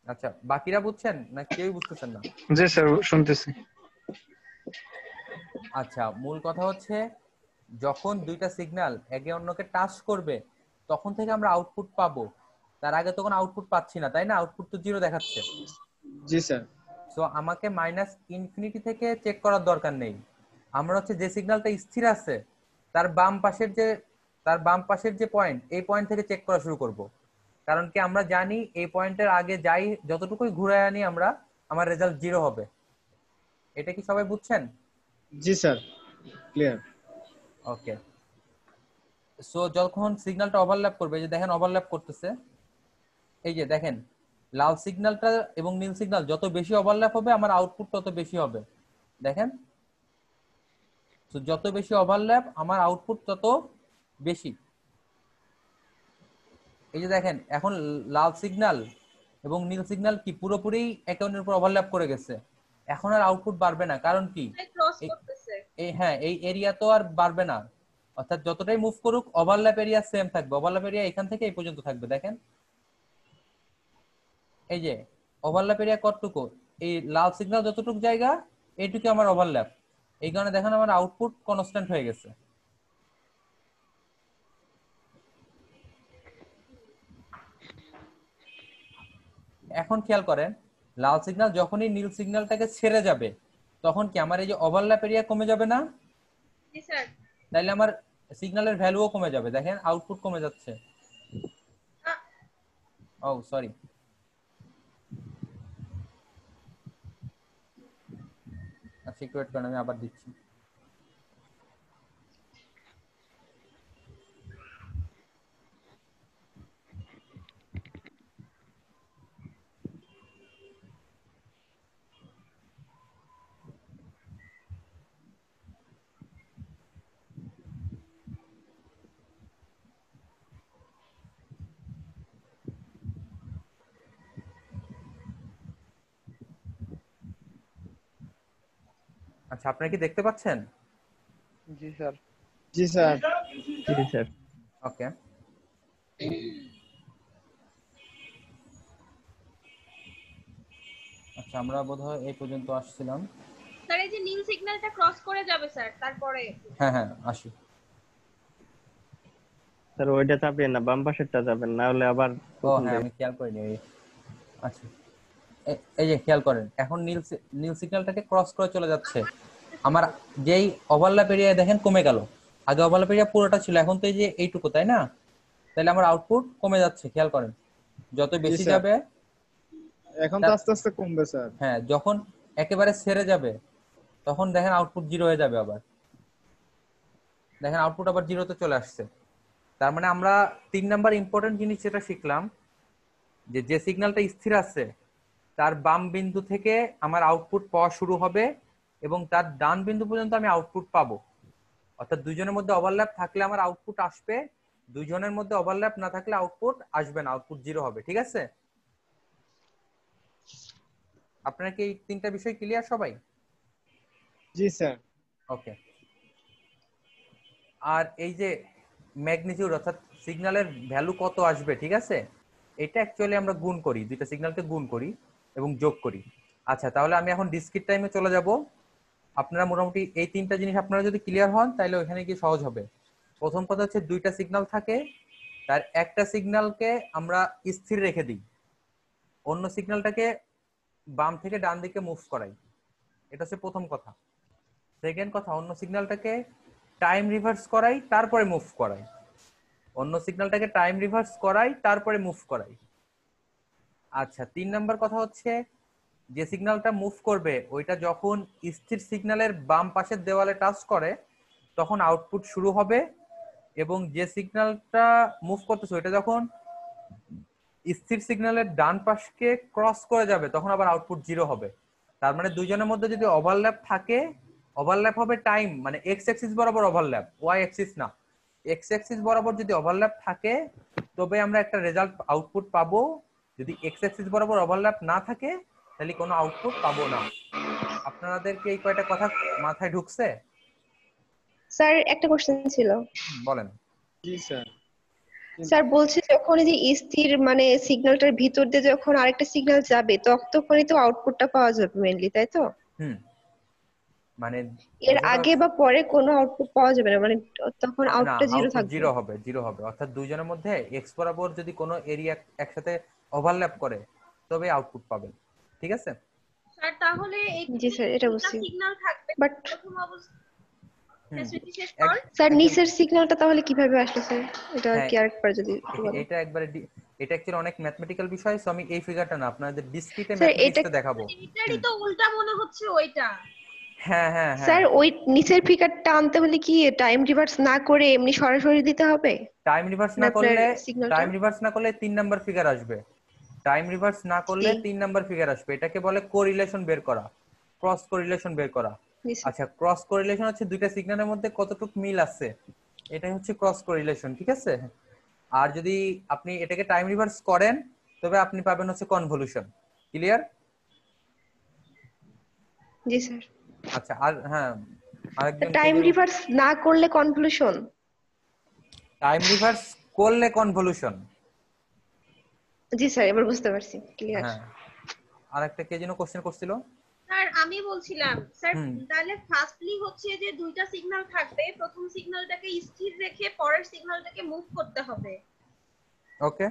আচ্ছা বাকিরা বুঝছেন না কেউই বুঝতেছেন না? জি স্যার শুনতেছি। আচ্ছা মূল কথা হচ্ছে যখন দুইটা সিগন্যাল একে অন্যকে টাচ করবে তখন থেকে আমরা আউটপুট পাবো, তার আগে তখন আউটপুট পাচ্ছি না, তাই না? আউটপুট তো জিরো দেখাচ্ছে। জি স্যার। সো আমাকে -ইনফিনিটি থেকে চেক করার দরকার নেই। আমরা হচ্ছে যে সিগন্যালটা স্থির আছে তার বাম পাশের যে পয়েন্ট, এই পয়েন্ট থেকে চেক করা শুরু করব। কারণ কি আমরা জানি এই পয়েন্টের আগে যাই যতটুকুই ঘুরায় আনি আমরা, আমার রেজাল্ট জিরো হবে। এটা কি সবাই বুঝছেন? জি স্যার ক্লিয়ার। ওকে, সো যখন সিগন্যালটা ওভারল্যাপ করবে, এই যে দেখেন ওভারল্যাপ করতেছে, এই যে দেখেন লাল সিগন্যালটা এবং নীল সিগন্যাল যত বেশি ওভারল্যাপ হবে আমার আউটপুট তত বেশি হবে। দেখেন, তো যত বেশি ওভারল্যাপ আমার আউটপুট তত বেশি। এই যে দেখেন এখন লাল সিগন্যাল এবং নীল সিগন্যাল কি পুরোপুরি একে অন্যের উপর ওভারল্যাপ করে গেছে, এখন আর আউটপুট বাড়বে না। কারণ কি হ্যাঁ এই এরিয়া তো আর বাড়বে না, অর্থাৎ যতটাই মুভ করুক ওভারল্যাপ এরিয়া সেম থাকবে। ওভারল্যাপ এরিয়া এখান থেকে এই পর্যন্ত থাকবে। দেখেন এই যে ওভারল্যাপ এরিয়া কতটুকু, এই লাল সিগন্যাল যতটুকু জায়গা এইটুকু আমার ওভারল্যাপ, এই কারণে দেখেন আমার আউটপুট কনস্ট্যান্ট হয়ে গেছে। এখন খেয়াল করেন লাল সিগন্যাল যখনই নীল সিগন্যালটাকে ছেড়ে যাবে তখন কি আমার এই যে ওভারল্যাপ এরিয়া কমে যাবে না? জি স্যার। তাইলে আমার সিগন্যালের ভ্যালুও কমে যাবে। দেখেন আউটপুট কমে যাচ্ছে। ও সরি, আচ্ছা একটু ওয়েট করেন আমি আবার দিচ্ছি। আচ্ছা, আপনারা কি দেখতে পাচ্ছেন? জি স্যার। জি স্যার। জি স্যার। ওকে, আচ্ছা আমরা বোধহয় এই পর্যন্ত আসছিলাম। স্যার এই যে নীল সিগন্যালটা ক্রস করে যাবে স্যার, তারপরে হ্যাঁ হ্যাঁ, আসি। স্যার ওইটা চাপিয়ে না, বাম পাশেরটা যাবেন, না হলে আবার ও প্রথম হ্যাঁ, থেকে। আমি খেয়াল করিনি। আচ্ছা, এই যে খেয়াল করেন, এখন নীল সিগন্যালটাকে ক্রস করে চলে যাচ্ছে। আমার যেই ওভারল্যাপ এরিয়া দেখেন কমে গেল। আগে ওভারল্যাপ এরিয়া পুরোটা ছিল, এখন তো এই যে এইটুকু, তাই না? তাহলে আমার আউটপুট কমে যাচ্ছে, খেয়াল করেন। যত বেশি স্যার। যাবে, এখন তো আস্তে আস্তে কমবে স্যার। হ্যাঁ, যখন একেবারে ছেড়ে যাবে তখন দেখেন আউটপুট জিরো হয়ে যাবে। আবার দেখেন আউটপুট আবার জিরোতে চলে আসছে। তার মানে আমরা 3 নাম্বার ইম্পর্টেন্ট জিনিস যেটা শিখলাম, যে সিগন্যালটা স্থির আছে তার বাম বিন্দু থেকে আমার আউটপুট পাওয়া শুরু হবে এবং তার ডান বিন্দু পর্যন্ত আমি আউটপুট পাবো। অর্থাৎ দুইজনের মধ্যে ওভারল্যাপ থাকলে আমার আউটপুট আসবে, দুইজনের মধ্যে ওভারল্যাপ না থাকলে আউটপুট আসবে না, আউটপুট জিরো হবে। ঠিক আছে? আপনারা কি এই 3টা বিষয় ক্লিয়ার সবাই? জি স্যার। ওকে। আর এই যে ম্যাগনিটিউড অর্থাৎ সিগন্যালের ভ্যালু কত আসবে, ঠিক আছে, এটা অ্যাকচুয়ালি আমরা গুণ করি, দুইটা সিগন্যালকে গুণ করি এবং যোগ করি। আচ্ছা, তাহলে আমি এখন ডিসক্রিট টাইমে চলে যাব। আপনারা মোটামুটি এই 3টা জিনিস আপনারা যদি ক্লিয়ার হন তাহলে ওখানে গিয়ে সহজ হবে। প্রথম কথা হচ্ছে, দুইটা সিগন্যাল থাকে, তার একটা সিগন্যালকে আমরা স্থির রেখে দিই, অন্য সিগন্যালটাকে বাম থেকে ডান দিকে মুভ করাই। এটা হচ্ছে প্রথম কথা। সেকেন্ড কথা, অন্য সিগন্যালটাকে টাইম রিভার্স করাই, তারপরে মুভ করাই। অন্য সিগন্যালটাকে টাইম রিভার্স করাই, তারপরে মুভ করাই। আচ্ছা, 3 নাম্বার কথা হচ্ছে, যে সিগন্যালটা মুভ করবে ওইটা যখন স্থির সিগন্যালের বাম পাশের দেওয়ালে টাচ করে তখন আউটপুট শুরু হবে, এবং যে সিগন্যালটা মুভ করতেছে ওইটা যখন স্থির সিগন্যালের ডান পাশকে ক্রস করে যাবে তখন আবার আউটপুট জিরো হবে। তার মানে দুইজনের মধ্যে যদি ওভারল্যাপ থাকে, ওভারল্যাপ হবে টাইম, মানে এক্স অ্যাক্সিস বরাবর ওভারল্যাপ, ওয়াই অ্যাক্সিস না। এক্স অ্যাক্সিস বরাবর যদি ওভারল্যাপ থাকে তবে আমরা একটা রেজাল্ট আউটপুট পাবো। যদি এক্স অ্যাক্সিস বরাবর ওভারল্যাপ না থাকে তাহলে কোনো আউটপুট পাবো না। আপনাদেরকে এই কয়টা কথা মাথায় ঢুকছে? স্যার একটা কোশ্চেন ছিল। বলেন। জি স্যার। স্যার বলছি, যখন এই যে স্থির মানে সিগন্যালটার ভিতর দিয়ে যখন আরেকটা সিগন্যাল যাবে তখনই তো আউটপুটটা পাওয়া যাবে মেইনলি, তাই তো? হুম, মানে এর আগে বা পরে কোনো আউটপুট পাওয়া যাবে না, মানে তখন না, আউটপুটটা জিরো আউটপুট থাকবে? জিরো হবে, জিরো হবে। অর্থাৎ দুইজনের মধ্যে এক্স বরাবর যদি কোনো এরিয়া একসাথে ওভারল্যাপ করে তবে আউটপুট পাবেন। ঠিক আছে? স্যার তাহলে জি স্যার, এটা বুঝছি। সিগন্যাল থাকবে বাট প্রথম অবস্থা হুম, শেষ পর। স্যার নিচের সিগন্যালটা তাহলে কিভাবে আসলো স্যার? এটা হ্যাঁ, কি আরেকবার যদি একটু বলেন। এটা একবারে এটা অ্যাকচুয়ালি অনেক ম্যাথমেটিক্যাল বিষয়, সো আমি এই ফিগারটা না আপনাদের ডিসক্রিটে স্যার এটা ম্যাথমেটিক্সটা দেখাবো। এটারই তো উল্টা মনে হচ্ছে ওইটা। হ্যাঁ হ্যাঁ হ্যাঁ, স্যার ওই নিচের ফিগারটা আনতে হলে কি টাইম রিভার্স না করে এমনি সরাসরি দিতে হবে? টাইম রিভার্স না না আপনার করলে, সিগন্যালটা টাইম রিভার্স না করলে 3 নাম্বার ফিগার আসবে। টাইম রিভার্স না করলে কি? 3 নাম্বার ফিগার আসবে। এটাকে বলে কোরিলেশন বের করা, ক্রস কোরিলেশন বের করা। জি স্যার। আচ্ছা, ক্রস কোরিলেশন হচ্ছে দুইটা সিগন্যালের মধ্যে কতটুকু মিল আছে, এটাই হচ্ছে ক্রস কোরিলেশন। ঠিক আছে? আর যদি আপনি এটাকে টাইম রিভার্স করেন তবে আপনি পাবেন হচ্ছে কনভলিউশন। ক্লিয়ার? জি স্যার। আচ্ছা, আর হ্যাঁ, আরেকজন টাইম রিভার্স না করলে কনভলিউশন? টাইম রিভার্স করলে কনভলিউশন। জি স্যার, এবার বুঝতে পারছি, ক্লিয়ার। হ্যাঁ, আরেকটা কে যেন কোশ্চেন করছিল। স্যার আমি বলছিলাম স্যার, হুম। তাহলে ফার্স্টলি হচ্ছে যে দুইটা সিগন্যাল থাকবে, প্রথম সিগন্যালটাকে স্থির রেখে পরের সিগন্যালটাকে মুভ করতে হবে। ওকে।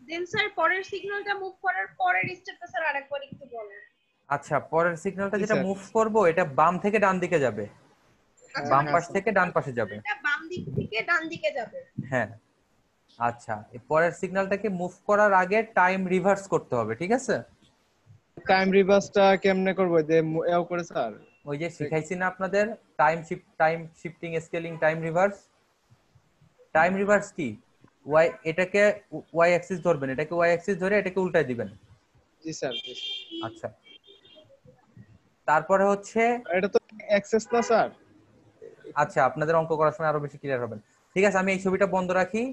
দেন স্যার পরের সিগন্যালটা মুভ করার পরের স্টেপটা স্যার আরেকবার একটু বলেন। আচ্ছা, পরের সিগন্যালটা জি, যেটা স্যার। মুভ করব এটা বাম থেকে ডান দিকে যাবে, বাম পাশ থেকে ডান পাশে যাবে। এটা বাম দিক থেকে ডান দিকে যাবে। হ্যাঁ। আচ্ছা, এই পরের সিগন্যালটাকে মুভ করার আগে টাইম রিভার্স করতে হবে। ঠিক আছে? টাইম রিভার্সটা কেমনে করবো যে এও করে স্যার? ওই যে শিখাইছি না আপনাদের, time shifting, scaling, time reverse. Time reverse কি? ওয়াই, এটাকে ওয়াই অ্যাক্সিস ধরবেন, এটাকে ওয়াই অ্যাক্সিস ধরে এটাকে উল্টায় দিবেন। জি স্যার, জি স্যার। আচ্ছা, তারপরে হচ্ছে, এটা তো অ্যাক্সেস না স্যার? আচ্ছা আপনাদের অঙ্ক করার সময় আরো বেশি ক্লিয়ার হবেন। ঠিক আছে, আমি এই ছবিটা বন্ধ রাখি,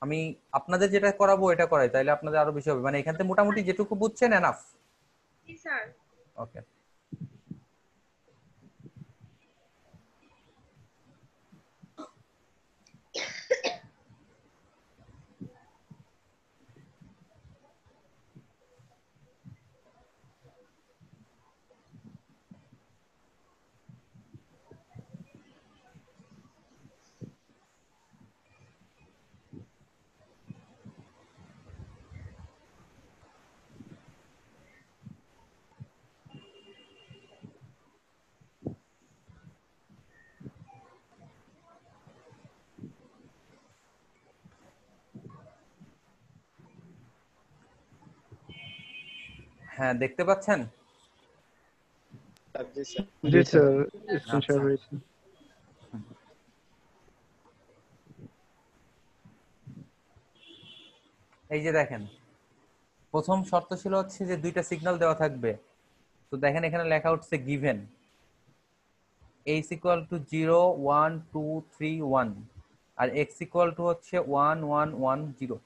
আমি আপনাদের যেটা করাবো এটা করাই, তাইলে আপনাদের আরো বেশি হবে। মানে এখান থেকে মোটামুটি যেটুকু বুঝছেন এনাফ। জি স্যার। ওকে। হ্যাঁ দেখতে পাচ্ছেন? জি স্যার স্ক্রিন আচ্ছা শেয়ার হয়েছে। এই যে দেখেন, প্রথম শর্ত ছিল হচ্ছে যে দুইটা সিগন্যাল দেওয়া থাকবে। তো দেখেন এখানে লেখা উঠছে গিভেন h equal to 0 1 2 3 1 আর x equal to হচ্ছে 1 1 1 0।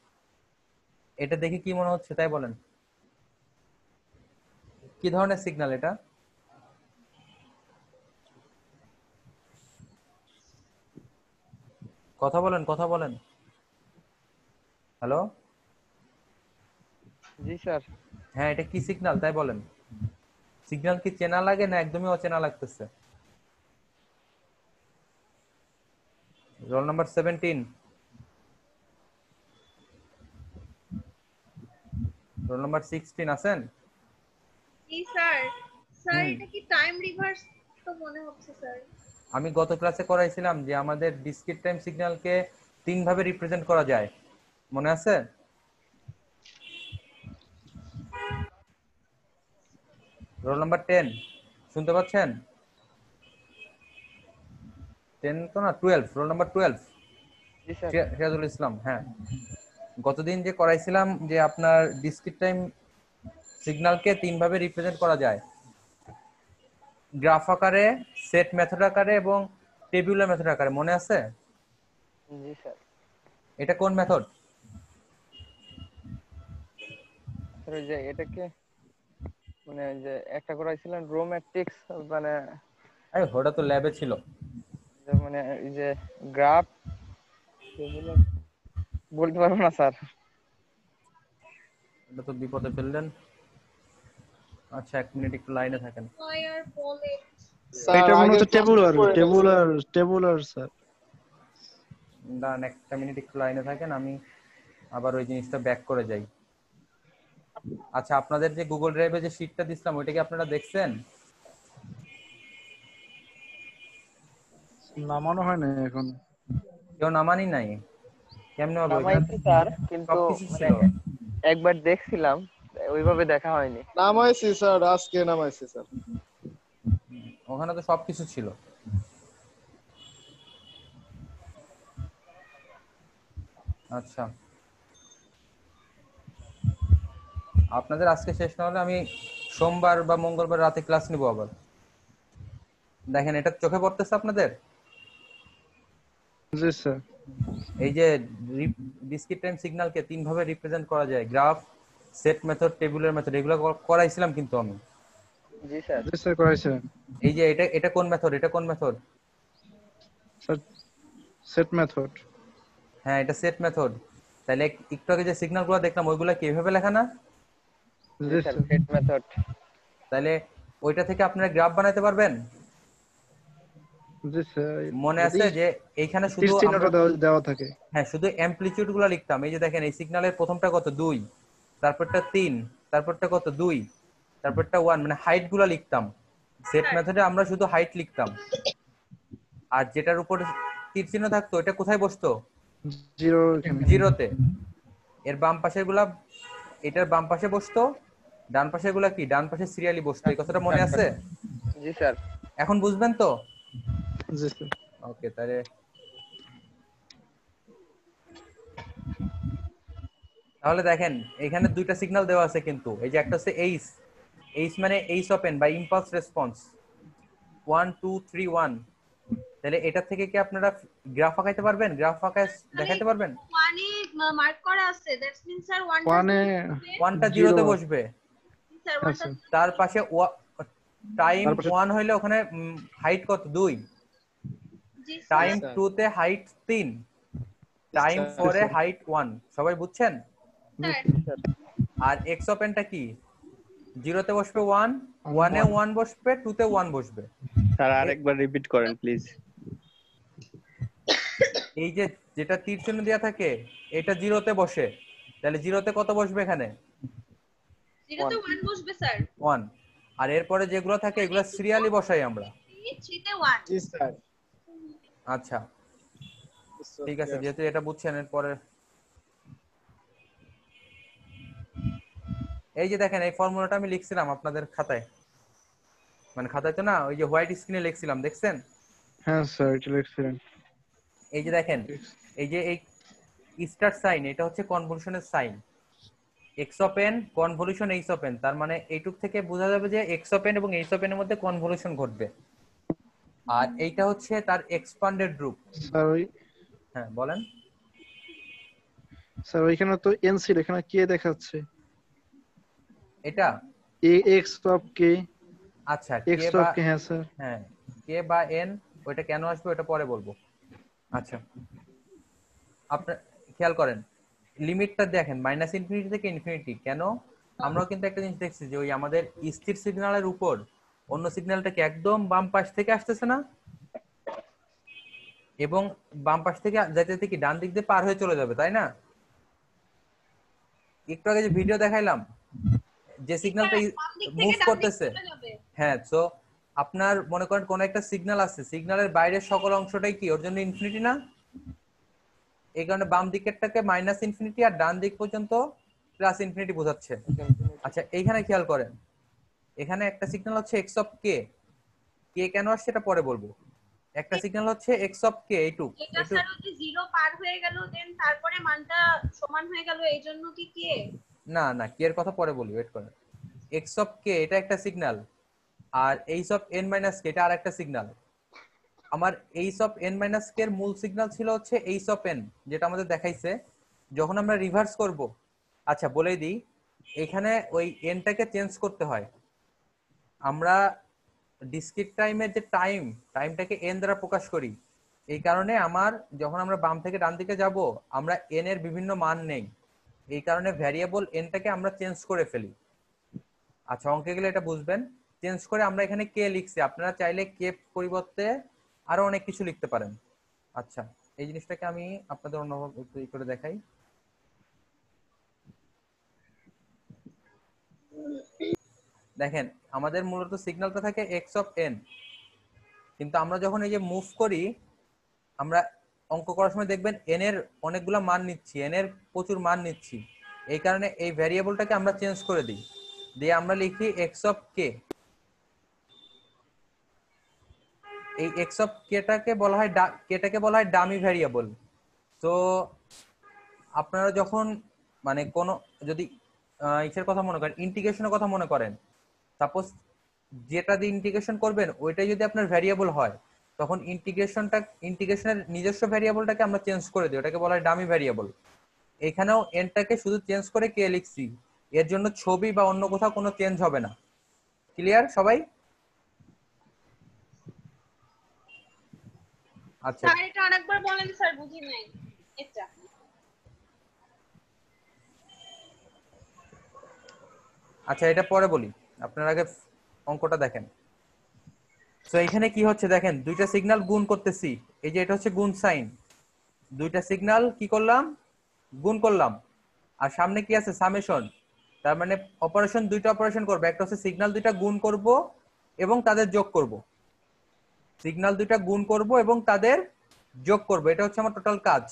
এটা দেখে কি মনে হচ্ছে তাই বলেন, কি ধরনের সিগন্যাল এটা? কথা বলেন, কথা বলেন। হ্যালো, জি স্যার। হ্যাঁ এটা কি সিগন্যাল তাই বলেন। সিগন্যাল কি চেনা লাগে না একদমই অচেনা লাগতেছে? রোল নাম্বার 17, রোল নাম্বার 16 আছেন? জি স্যার। স্যার হুম, এটা কি টাইম রিভার্স তো মনে হচ্ছে স্যার। আমি গত ক্লাসে করাইছিলাম যে আমাদের ডিসক্রিট টাইম সিগন্যালকে তিন ভাবে রিপ্রেজেন্ট করা যায়, মনে আছে? রোল নাম্বার 10 শুনতে পাচ্ছেন? 10 তো না, 12, রোল নাম্বার 12, জি স্যার। সিরাজুল ইসলাম। হ্যাঁ, গতদিন যে করাইছিলাম যে আপনার ডিসক্রিট টাইম সিগন্যালকে তিন ভাবে রিপ্রেজেন্ট করা যায়, গ্রাফ আকারে, সেট মেথড আকারে এবং টেবিউলার মেথড আকারে, মনে আছে? জি স্যার। এটা কোন মেথড? স্যার ওই যে এটাকে মানে ওই যে একটা করাইছিলেন রো ম্যাট্রিক্স, মানে আরে ওটা তো ল্যাবে ছিল। মানে এই যে গ্রাফ, সেগুলো বলতে পারবো না স্যার। এটা তো বিপদে ফেললেন। আচ্ছা এক মিনিট একটু লাইনে থাকেন। ফায়ার বলে স্যার এটা মনে আগের হচ্ছে ক্লাসে পড়ে গেছে। Tabular sir. দাঁড়ান একটা মিনিট একটু লাইনে থাকেন, আমি আবার ওই জিনিসটা ব্যাক করে যাই। আচ্ছা আপনাদের যে গুগল ড্রাইভে যে শীটটা দিছিলাম ওইটা কি আপনারা দেখছেন? নামানো হয় না এখন। কেউ নামানি নাই? কেমনে হবে, ওইখানে নামাইছি স্যার, কিন্তু সবকিছু মানে ছিল। একবার দেখছিলাম, ওইভাবে দেখা হয়নি। নামাইছি স্যার, আজকে নামাইছি স্যার। ওখানে তো সবকিছু ছিল। আচ্ছা আপনাদের আজকে শেষ না হলে আমি সোমবার বা মঙ্গলবার রাতে ক্লাস নিব আবার। দেখেন এটা চোখে পড়তেছে আপনাদের? জি স্যার। এই যে ডিসক্রিট টাইম সিগন্যালকে তিন ভাবে রিপ্রেজেন্ট করা যায়, গ্রাফ, সেট মেথড, টেবিউলার মেথড, এগুলো করাইছিলাম কিন্তু আমি। জি স্যার। জি স্যার করাইছেন। এই যে এটা এটা কোন মেথড, এটা কোন মেথড? Sir set method. হ্যাঁ এটা সেট মেথড। তাহলে একটু আগে যে সিগন্যালগুলো দেখলাম ওইগুলা কিভাবে লেখা না? জি জি স্যার, স্যার। Set method. তাহলে ওইটা থেকে আপনারা গ্রাফ বানাতে পারবেন? জি স্যার। মনে আছে যে এইখানে শুধু তীর আমরা, চিহ্নটা দেওয়া থাকে। হ্যাঁ শুধু অ্যামপ্লিটিউড গুলো লিখতাম। এই যে দেখেন এই সিগন্যালের প্রথমটা কত 2, তারপরটা 3, তারপরটা কত 2, তারপরটা 1, মানে হাইট গুলো লিখতাম। সেট মেথডে আমরা শুধু হাইট লিখতাম। আর যেটার উপর তীর চিহ্ন থাকতো এটা কোথায় বসতো? জিরো এখানে। জিরোতে। এর বাম পাশের গুলা, এটার বাম পাশে বসতো, ডান পাশের গুলা কি ডান পাশে সিরিয়ালি বসতো। এই কথাটা মনে আছে? জি স্যার। এখন বুঝবেন তো? জি স্যার। ওকে তাহলে তাহলে দেখেন এখানে দুইটা সিগন্যাল দেওয়া আছে কিন্তু। এই যে একটা হচ্ছে এইচ, এইচ মানে এইচ ওপেন বা ইম্পালস রেসপন্স 1 2 3 1। তাহলে এটা থেকে কি আপনারা গ্রাফ আঁকাইতে পারবেন? গ্রাফ আঁকায় দেখাইতে পারবেন? ওয়ানে মার্ক করা আছে, দ্যাটস মিন্স স্যার ওয়ানে ওয়ানটা জিরো। জিরোতে বসবে, স্যার ওয়ানটা আচ্ছা। তার পাশে টাইম তারপরে 1 হইলে ওখানে হাইট কত 2, জি টাইম স্যার 2 তে হাইট 3, টাইম 4 এ হাইট 1। সবাই বুঝছেন? স্যার আর এক্স ওপেনটা কি? জিরোতে বসবে 1, 1 এ 1 বসবে, 2 তে 1 বসবে। স্যার আরেকবার রিপিট করেন প্লিজ। এই যে যেটা তীর চিহ্ন দেওয়া থাকে এটা জিরোতে বসে, তাহলে জিরোতে কত বসবে এখানে? জিরোতে 1 বসবে স্যার। 1। আর এরপরে যেগুলো থাকে এগুলো সিরিয়ালি বসাই আমরা। 3 তে 1। জি স্যার। আচ্ছা ঠিক আছে, যেহেতু এটা বুঝছেন এরপরে এই যে দেখেন এই ফর্মুলাটা আমি লিখছিলাম আপনাদের খাতায়, মানে খাতায় তো না, ওই যে হোয়াইট স্ক্রিনে লিখছিলাম, দেখছেন? হ্যাঁ স্যার, এটা লিখছিলেন। এই যে দেখেন, এই যে এই স্টার সাইন, এটা হচ্ছে কনভলিউশনের sign. X of n convolution h of n, তার মানে এইটুক থেকে বোঝা যাবে যে এক্স অফ এন এবং এইচ অফ এন এর মধ্যে কনভলিউশন ঘটবে। আর এইটা হচ্ছে তার এক্সপান্ডেড রূপ। স্যার হ্যাঁ বলেন। স্যার ওইখানে তো এন ছিল, এখানে কে দেখাচ্ছে? এটা এ এক্স অফ কে। আচ্ছা, এক্স কে অফ বা কে, হ্যাঁ স্যার। হ্যাঁ কে বা এন, ওইটা কেন আসবে ওটা পরে বলবো। আচ্ছা, আপনার খেয়াল করেন লিমিটটা দেখেন মাইনাস ইনফিনিটি থেকে ইনফিনিটি। কেন? আমরাও কিন্তু একটা জিনিস দেখছি যে ওই আমাদের স্থির সিগন্যালের উপর অন্য সিগন্যালটাকে একদম বাম পাশ থেকে আসতেছে না, এবং বাম পাশ থেকে যেতে যেতে কি ডান দিক দিয়ে পার হয়ে চলে যাবে, তাই না? একটু আগে যে ভিডিও দেখাইলাম, যে সিগন্যালটা বাম দিক থেকে মুভ ডান দিকে করতেছে, চলে যাবে। হ্যাঁ, তো আপনার মনে করেন কোন একটা সিগন্যাল আছে, সিগন্যালের বাইরের সকল অংশটাই কি ওর জন্য ইনফিনিটি না? এই কারণে বাম দিকেরটাকে মাইনাস ইনফিনিটি আর ডান দিক পর্যন্ত প্লাস ইনফিনিটি বোঝাচ্ছে। আচ্ছা, এইখানে খেয়াল করেন, এখানে একটা সিগন্যাল হচ্ছে এক্স অফ কে। কে কেন আসছে এটা পরে বলবো। একটা সিগন্যাল হচ্ছে এক্স অফ কে, এইটুক। এটা স্যার ওই যে 0 পার হয়ে গেল দেন তারপরে মানটা সমান হয়ে গেল, এইজন্য কি কে? না না, কে এর কথা পরে বলি, ওয়েট করেন। এক্স অফ কে এটা একটা সিগন্যাল, আর h of n minus k এটা আরেকটা সিগন্যাল। আমার h of n minus k এর মূল সিগন্যাল ছিল হচ্ছে এইচ অফ এন, যেটা আমাদের দেখাইছে যখন আমরা রিভার্স করব। আচ্ছা বলেই দিই, এখানে ওই এনটাকে চেঞ্জ করতে হয়। আমরা ডিসক্রিট টাইমের যে টাইমটাকে এন দ্বারা প্রকাশ করি। এই কারণে আমার যখন আমরা বাম থেকে ডান দিকে যাব, আমরা এন এর বিভিন্ন মান নেই, এই কারণে ভ্যারিয়েবল এনটাকে আমরা চেঞ্জ করে ফেলি। আচ্ছা, অঙ্কে গেলে এটা বুঝবেন। চেঞ্জ করে আমরা এখানে কে লিখছি, আপনারা চাইলে কে পরিবর্তে আরো অনেক কিছু লিখতে পারেন। আচ্ছা, এই জিনিসটাকে আমি আপনাদের অনুভব একটু করে দেখাই। দেখেন আমাদের মূলত সিগন্যালটা থাকে এক্স অফ এন, কিন্তু আমরা যখন এই যে মুভ করি, আমরা অঙ্ক করার সময় দেখবেন এন এর অনেকগুলো মান নিচ্ছি, এন এর প্রচুর মান নিচ্ছি। এই কারণে এই ভ্যারিয়েবলটাকে আমরা চেঞ্জ করে দিই, দিয়ে আমরা লিখি এক্স অফ কে। এই এক্স অফ কেটাকে বলা হয় ডামি ভ্যারিয়েবল। তো আপনারা যখন মানে কোন যদি ইসের কথা মনে করেন, ইন্টিগ্রেশনের কথা মনে করেন, সাপোজ যেটা দিয়ে ইন্টিগ্রেশন করবেন ওইটাই যদি আপনার ভ্যারিয়েবল হয়, তখন ইন্টিগ্রেশনের নিজস্ব ভ্যারিয়েবলটাকে আমরা চেঞ্জ করে দিই, ওটাকে বলা হয় ডামি ভ্যারিয়েবল। এখানেও এনটাকে শুধু চেঞ্জ করে কে লিখছি, এর জন্য ছবি বা অন্য কোথাও কোনো চেঞ্জ হবে না। ক্লিয়ার সবাই? আচ্ছা স্যার এটা আরেকবার বলেন স্যার, বুঝি নাই এটা। আচ্ছা, এটা পরে বলি, আপনার আগে অঙ্কটা দেখেন। তো এখানে কি হচ্ছে দেখেন, দুইটা সিগন্যাল গুণ করতেছি, এই যে এটা হচ্ছে গুণ সাইন। দুইটা সিগন্যাল কি করলাম, গুণ করলাম, আর সামনে কি আছে সামেশন। তার মানে অপারেশন, দুইটা অপারেশন করব, একটা হচ্ছে সিগন্যাল দুইটা গুণ করব এবং তাদের যোগ করব। সিগন্যাল দুইটা গুণ করব এবং তাদের যোগ করব, এটা হচ্ছে আমার টোটাল কাজ।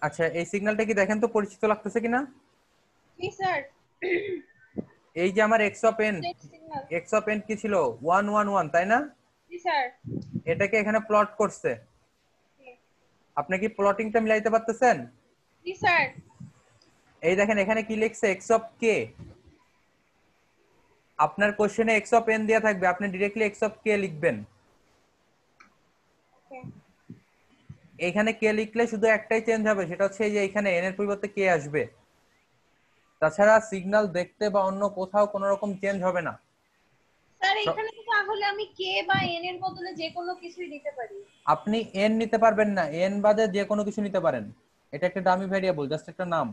আচ্ছা, এই সিগন্যালটা কি দেখেন তো পরিচিত লাগতেছে কিনা? জি স্যার। এই যে আমার এক্স অফ এন কি ছিল 1 1 1, তাই না? জি স্যার। এটাকে এখানে প্লট করছে। আপনি কি প্লটিংটা মিলাইতে পারতেছেন? জি স্যার। এই দেখেন এখানে কি লিখছে, এক্স অফ কে। আপনার কোশ্চেনে এক্স অফ এন দেয়া থাকবে, আপনি ডাইরেক্টলি এক্স অফ কে লিখবেন। এখানে কে লিখলে শুধু একটাই চেঞ্জ হবে, সেটা হচ্ছে এই যে এখানে এন এর পরিবর্তে কে আসবে। তাছাড়া সিগন্যাল দেখতে বা অন্য কোথাও কোনো রকম চেঞ্জ হবে না। স্যার এখানে তো তাহলে আমি কে বা এন এর বদলে যে কোনো কিছুই দিতে পারি। আপনি এন নিতে পারবেন না, এন বাদে যে কোনো কিছু নিতে পারেন, এটা একটা ডামি ভ্যারিয়েবল, জাস্ট একটা নাম।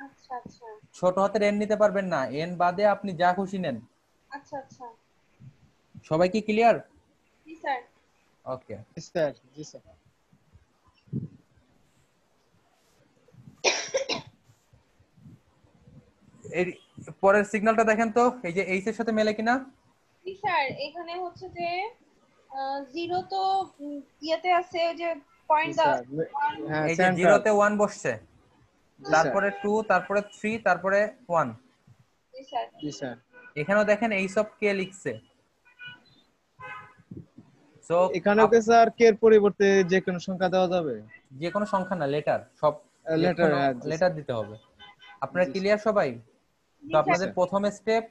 আচ্ছা আচ্ছা। ছোট হাতের এন নিতে পারবেন না, এন বাদে আপনি যা খুশি নেন। আচ্ছা আচ্ছা। সবাই কি ক্লিয়ার? জি স্যার। Okay sir. জি স্যার। এর পরের সিগন্যালটা দেখেন তো, এই যে এইচ এর সাথে মেলে কিনা। জি স্যার, এখানে হচ্ছে যে জিরো তো ইয়েতে আছে যে পয়েন্ট জি দেওয়া স্যার আছে, হ্যাঁ এই যে সেন্টার জিরোতে 1 বসছে, জি স্যার তারপরে 2, তারপরে 3, তারপরে 1। জি স্যার। জি স্যার এখানেও দেখেন এই সব কে লিখছে। সো এখানেও কি স্যার কে এর পরিবর্তে যে কোনো সংখ্যা দেওয়া যাবে? যে কোনো সংখ্যা না, লেটার, সব যে লেটার কোনো হ্যাঁ জি লেটার স্যার দিতে হবে। আপনারা জি স্যার ক্লিয়ার সবাই? জি তো স্যার। আপনাদের প্রথম স্টেপ,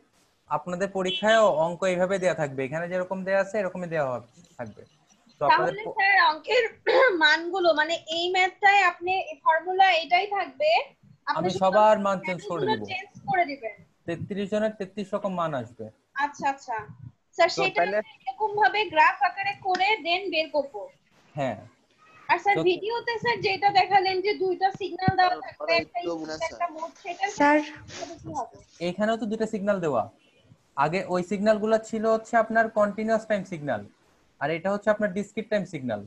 আপনাদের পরীক্ষায়ও অঙ্ক এইভাবে দেয়া থাকবে, এখানে যেরকম দেয়া আছে এরকমই দেওয়া থাকবে। তো আপনাদের তাহলে স্যার অঙ্কের মানগুলো মানে এই ম্যাথটায় আপনি ফর্মুলা এটাই থাকবে, আপনি আমি শুধু সবার মান চেঞ্জ করে ভ্যালুগুলো দিব। চেঞ্জ করে দিবেন। 33 জনের 33 রকম মান আসবে। আচ্ছা আচ্ছা স্যার, তো সেটা তাহলে এরকম ভাবে গ্রাফ আকারে করে দেন বের করব। হ্যাঁ। আর স্যার তো ভিডিওতে স্যার যেটা দেখালেন যে দুইটা সিগন্যাল দেওয়া থাকবে, একটা ইনপুট একটা মোড, সেটা স্যার কি হবে? এইখানেও তো দুটো সিগন্যাল দেওয়া। আগে ওই সিগন্যালগুলো ছিল হচ্ছে আপনার কন্টিনিউয়াস টাইম সিগন্যাল, আর এটা হচ্ছে আপনার ডিসক্রিট টাইম সিগন্যাল।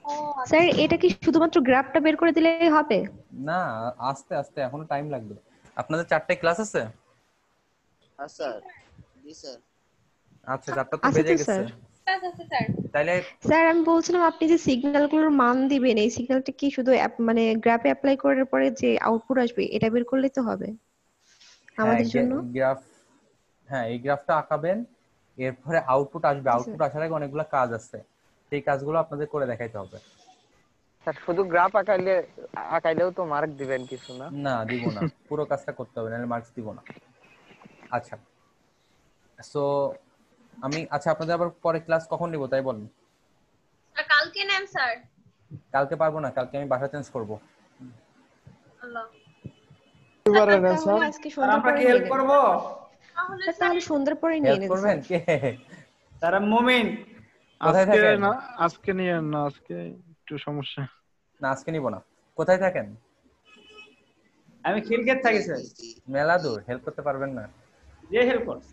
ও স্যার আচ্ছা। এটা কি শুধুমাত্র গ্রাফটা বের করে দিলেই হবে? না, আস্তে আস্তে, এখনো টাইম লাগবে। আপনাদের 4টায় ক্লাস আছে? আচ্ছা, 4টা তো আছে বেজে তো গেছে। স্যার। ঠিক আছে স্যার। তাইলে স্যার আমি বলছিলাম আপনি যে সিগন্যালগুলোর মান দিবেন এই সিগন্যালটা কি শুধু মানে গ্রাফে অ্যাপ্লাই করার পরে যে আউটপুট আসবে এটা বের করলেই তো হবে হ্যাঁ, আমাদের জন্য? গ্রাফ, হ্যাঁ এই গ্রাফটা আঁকাবেন, এরপরে আউটপুট আসবে। জি আউটপুট স্যার। আসার আগে অনেকগুলো কাজ আছে, সেই কাজগুলো আপনাদের করে দেখাইতে হবে। স্যার শুধু গ্রাফ আঁকাইলেও তো মার্ক দিবেন কিছু না? না, দিব না, পুরো কাজটা করতে হবে, নাহলে মার্কস দিব না। আচ্ছা, সো আচ্ছা আপনাদের আবার পরে ক্লাস কখন নিব তাই বলেন? স্যার কালকে নেন স্যার। কালকে পারবো না, কালকে আমি বাসা চেঞ্জ করব। আল্লাহ। এবারে না স্যার তাহলে আজকে সন্ধ্যার পরে নিয়ে নেন। তাহলে স্যার স্যার তাহলে সন্ধ্যার পরে নিয়ে হেল্প নেন করবেন স্যার। কে? তারা মুমিন কোথায় আজকে থাকেন? না, আজকে নিয়ে না, আজকে একটু সমস্যা। না, আজকে নিব না। কোথায় থাকেন? আমি খিলক্ষেত থাকি স্যার। মেলা দূর, হেল্প করতে পারবেন না? যে হেল্প করছে